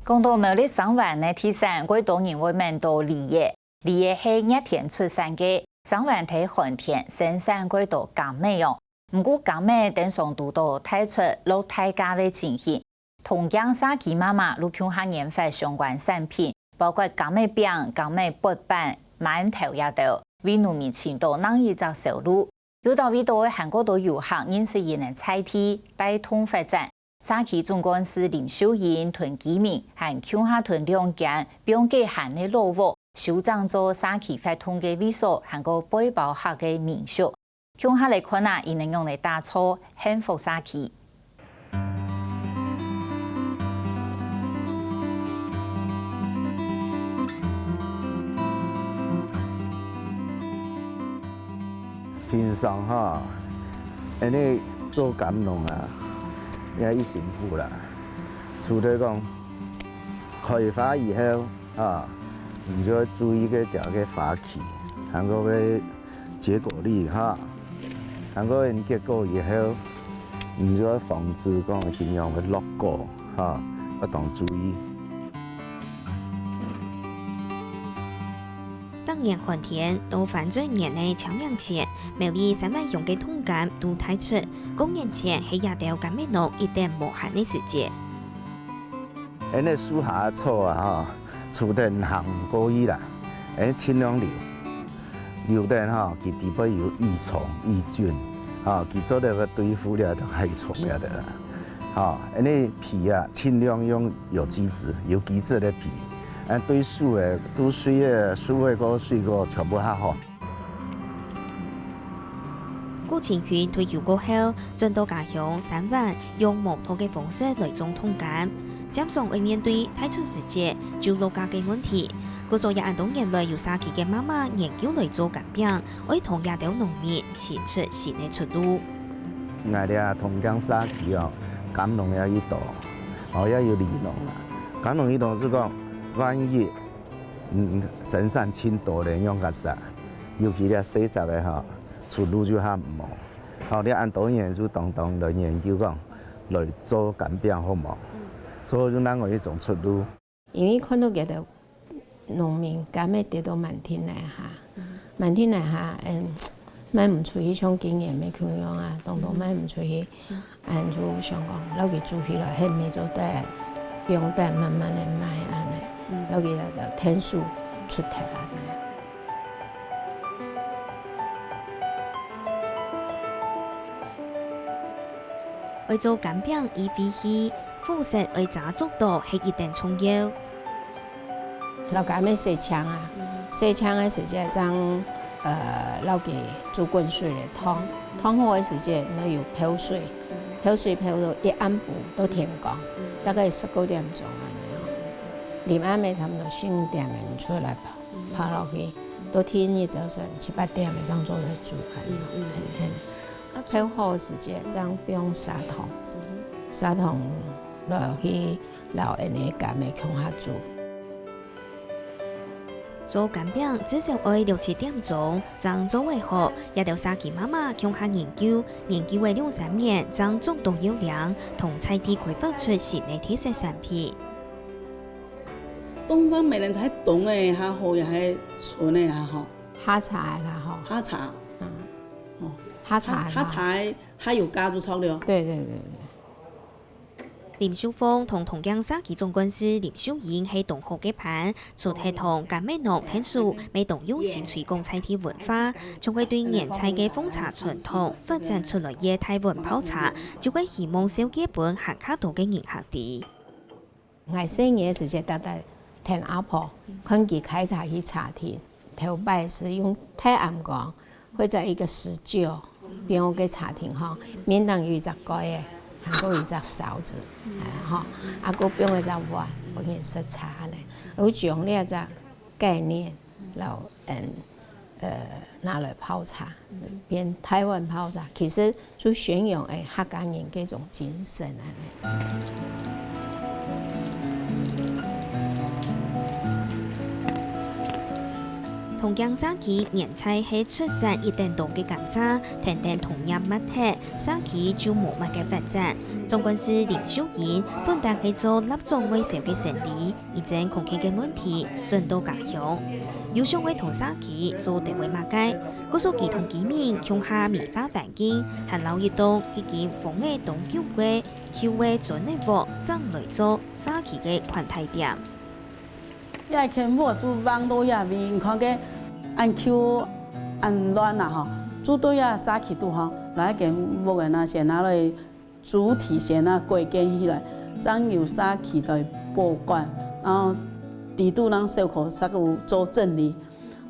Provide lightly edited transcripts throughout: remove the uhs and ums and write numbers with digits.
讲到苗栗省湾呢，提升贵多人会面到梨叶，梨叶是热田出产嘅，省湾喺寒田生产贵多柑美用。不过柑美等上度都睇出落太价嘅情形。同样，沙琪妈妈都抢下研发相关产品，包括柑美饼、柑美薄板、馒头也都为农民牵到能一则收入。有到位到韩国都游客因此也能采替带动发展。沙琪总干事林秀英屯基民和抢下屯两间并给韩的路屋修整做沙琪发通嘅位所，韩国背包客嘅民宿。抢下嚟看啊，亦能用嚟打造幸福沙琪。平常哈，安尼做感农啊，也一辛苦啦。除了讲开花以后啊，你就要注意个调个花期，还有个结果率哈，还有因结果以后，你就要防止讲尽量个落果哈，要当注意。当年寒田到反最年的抢两前，苗栗3万用嘅通柑都睇出，公元前喺亚条柑美农一定无限的时节。因个树下草啊哈，厝顶行过伊啦，尽量留顶哈，佢底部有益虫、益菌，哈，佢做了个对付了的害虫了的，哈，因个皮啊，尽量用有机质的皮。对树诶，对水诶，树诶个水果全部较好。郭前瑜退休过后，转到家乡3万，用木头嘅方式来种通柑。加上会面对太出时节就落价嘅问题，故所也按多年来由沙琪嘅妈妈研究来做柑饼，为同亚条农民牵出新嘅出路。我哋同江沙琪哦，柑农也要做，哦也要利农啦。柑农呢度是讲。万一生产轻多人用个啥，尤其咧细杂的哈，出路就较唔好。好，你按多年就当来研究讲来做柑饼好冇？做就咱有一种出路。因为看到嘅的农民柑咪得到满天来下，满天来下，卖唔出去种经验，咪咁样啊，当卖唔出去，按就想讲，老佢做起来，迄咪做得，不用得慢慢来卖安尼。落去就天数出头啦。为做柑饼而比起副食为炸足度係一定重要。老家咪洗枪啊，洗枪嘅時間將老嘅煮滾水嚟湯好嘅時間，你要泡水，泡到1暗晡到天光，大概19點鐘啊。臨暗暝差唔多4、5點嘅出來跑落去，到天日早晨7、8點嘅這樣做嚟煮飯。泡好時間，這樣不用砂糖落去留人哋柑嘅向下煮。做柑餅至少要6、7點鐘，將做為好。也條沙琪媽媽向下研究嘅2、3年，將種到有量，同菜地開發出新嘅特色產品。東方美人菜凍誒較好，又係純誒較好。蝦茶較好。蝦茶，蝦茶還有加入草料。對。林秀峰同樣沙琪總幹事林秀英係同學嘅伴，除係同柑美農聽說，未同用心推廣菜地文化，仲會對年菜嘅奉茶傳統發展出來嘅台灣泡茶，就會希望小基本客家多嘅迎合啲。我細年時節大概聽阿婆看佢開茶去茶田，頭擺是用太暗光，或者一個石臼，變我嘅茶田吼，面當有一隻蓋嘅。還有一隻勺子，啊個變一隻碗，我認識茶咧。我將呢一隻概念，然後拿來泡茶，變台灣泡茶，其實就宣揚客家人嗰種精神啊。同江沙期年菜係出產一定度嘅甘蔗，天天同入物體，沙期就冇乜嘅發展。總幹事林秀賢本來係做立種維修嘅生意，而將空氣嘅問題轉到家鄉，又想為同沙期做地位馬街，嗰數佢同居民向下美化環境，還留意到佢見風嘅東橋街，橋嘅轉內部爭來做沙期嘅款待店。也看我做網到也面，看個按橋按亂啦吼，做到也沙起度吼，來個木個那先拿來主體先那規建起來，將由沙起來保管，然後地度讓小可沙個做整理，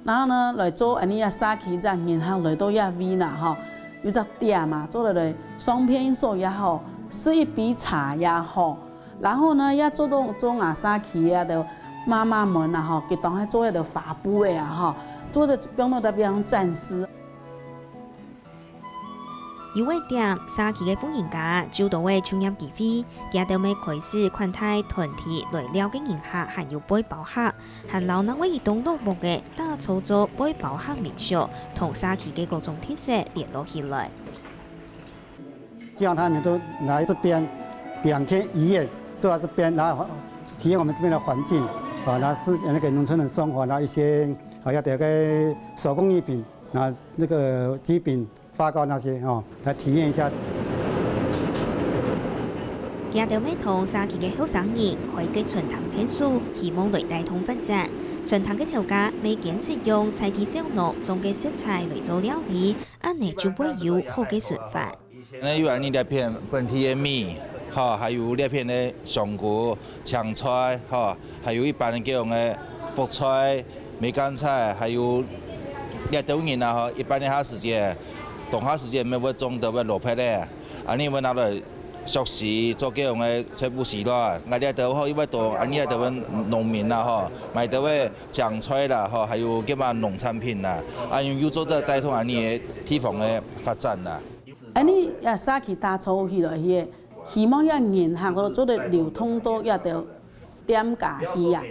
然後呢來做安尼啊沙起在銀行來到也面啦吼，有隻店嘛，做了來雙片手也好，試一筆茶也好，然後呢也做到做啊沙起啊就。媽媽們啊，吼，佢當係做一條發布嘅啊，吼，做得變到特別像戰士。有一點，沙期嘅富人家就到位進入機會，佢哋未開始款待團體來了嘅人客，還有背包客，還留那位移動落幕嘅打操作背包客民宿，同沙期嘅各種特色聯絡起來。希望他們都來這邊2天1夜，坐在這邊，然後體驗我們這邊的環境。那是那個農村人生活，那一些要得個手工藝品，那個雞餅、發糕那些來體驗一下。佢哋會同沙期嘅後生人開嘅春堂天書，希望來帶動發展。春堂嘅條價未堅持用菜地小農種嘅食材來做料理，安尼就會有好嘅循環。那有安尼兩片本地嘅米。哈，還有兩片的香菇、青菜，哈，還有一般的叫用的福菜、梅乾菜，還有兩種人啊，一般的夏時節、冬夏時節咪會種到會落葉咧，安尼會拿來熟食做叫用的菜脯時咯，我哋都好因為到安尼都會農民啦，哈，買到會醬菜啦，哈，還有叫嘛農產品啦，啊用要做得帶動安尼嘅地方嘅發展啦。安尼也沙起打造起來去。希望也銀行所做的流通都也得點價去啊！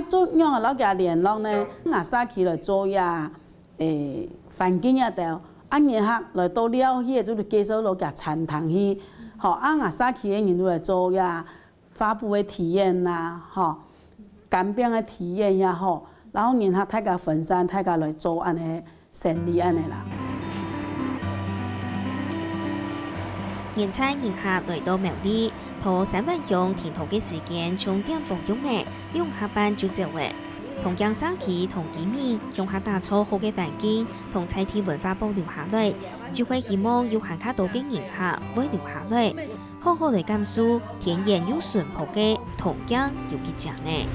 做樣啊老家聯絡呢，拿沙起來做呀，環境也得，銀行來到了去就是介紹老家餐堂去，拿沙起嘅人來做呀，發布的體驗啦，乾餅的體驗也好，然後銀行大家分散，大家來做安尼生意安尼啦。年菜人客來到苗栗，同3萬用田土嘅時間從點服用嘅，用下班就走嘅。同樣沙期同居民用下打造好嘅環境，同菜地文化保留下來，就會希望有行卡到嘅人客會留下來，好好來感受天然又淳樸嘅同樣有嘅正嘅。